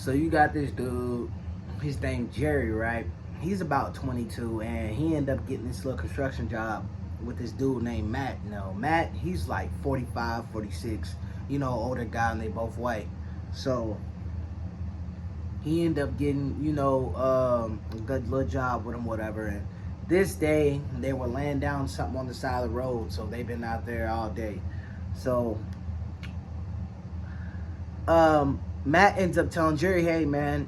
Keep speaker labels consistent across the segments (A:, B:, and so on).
A: So you got this dude, his name Jerry, right? He's about 22, and he ended up getting this little construction job with this dude named Matt. No, Matt, he's like 45, 46, older guy, and they both white. So he ended up getting, a good little job with him, whatever. And this day, they were laying down something on the side of the road, so they've been out there all day. So Matt ends up telling Jerry, hey man,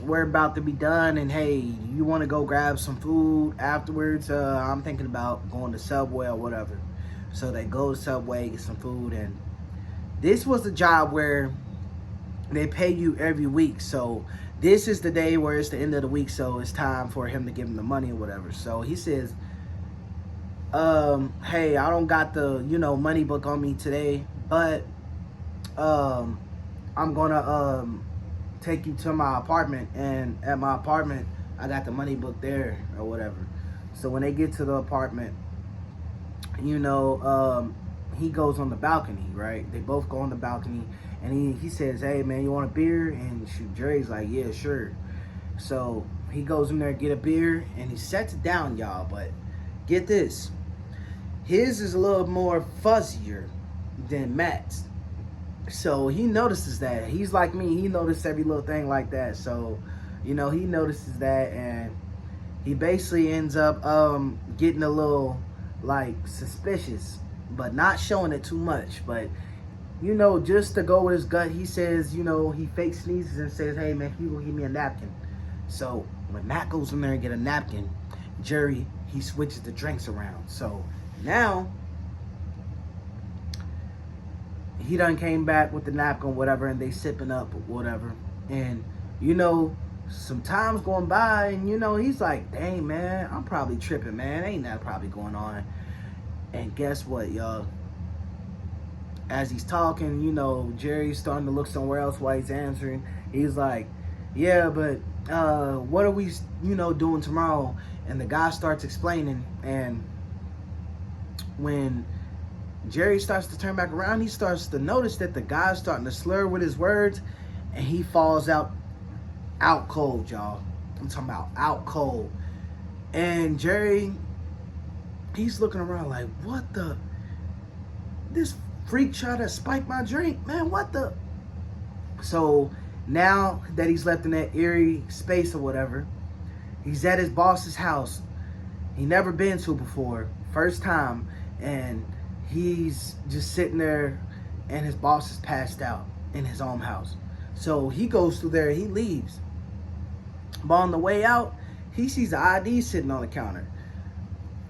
A: we're about to be done, and hey, you want to go grab some food afterwards? I'm thinking about going to Subway or whatever. So they go to Subway, get some food, and this was the job where they pay you every week. So this is the day where it's the end of the week, so it's time for him to give him the money or whatever. So he says, hey, I don't got the, money book on me today, but I'm gonna take you to my apartment, and at my apartment I got the money book there or whatever. So when they get to the apartment, he goes on the balcony, right? They both go on the balcony, and he says, hey man, you want a beer? And Jerry's like, yeah, sure. So he goes in there to get a beer, and he sets it down, y'all, but get this, his is a little more fuzzier than Matt's. So he notices that. He's like me. He noticed every little thing like that. So, he notices that, and he basically ends up getting a little, like, suspicious, but not showing it too much. But, just to go with his gut, he says, he fake sneezes and says, hey, man, can you go give me a napkin? So when Matt goes in there and get a napkin, Jerry, he switches the drinks around. So now he done came back with the napkin, whatever, and they sipping up or whatever. And, some time's going by, and, he's like, dang, man, I'm probably tripping, man. Ain't that probably going on? And guess what, y'all? As he's talking, Jerry's starting to look somewhere else while he's answering. He's like, yeah, but what are we, doing tomorrow? And the guy starts explaining, and when Jerry starts to turn back around, he starts to notice that the guy's starting to slur with his words, and he falls out cold, y'all. I'm talking about out cold. And Jerry, he's looking around like, what the? This freak tried to spike my drink, man, what the? So now that he's left in that eerie space or whatever, he's at his boss's house. He never been to before, first time, and he's just sitting there, and his boss is passed out in his own house. So he goes through there, he leaves. But on the way out, he sees the ID sitting on the counter.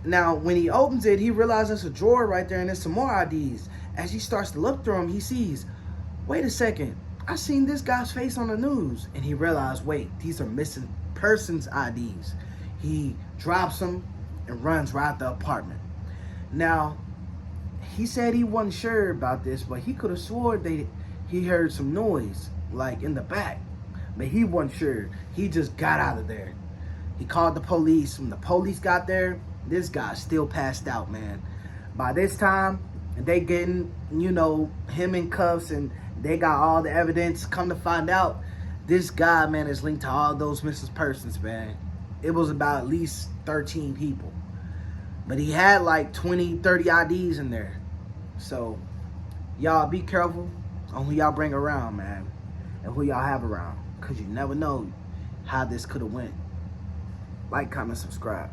A: Now, when he opens it, he realizes there's a drawer right there, and there's some more IDs. As he starts to look through them, he sees, wait a second, I seen this guy's face on the news. And he realized, wait, these are missing persons IDs. He drops them and runs right out the apartment. Now, he said he wasn't sure about this, but he could have swore he heard some noise, like in the back. But he wasn't sure. He just got out of there. He called the police. When the police got there, this guy still passed out, man. By this time, they getting, him in cuffs, and they got all the evidence. Come to find out, this guy, man, is linked to all those missing persons, man. It was about at least 13 people. But he had like 20, 30 IDs in there. So, y'all be careful on who y'all bring around, man. And who y'all have around. Because you never know how this could have went. Like, comment, subscribe.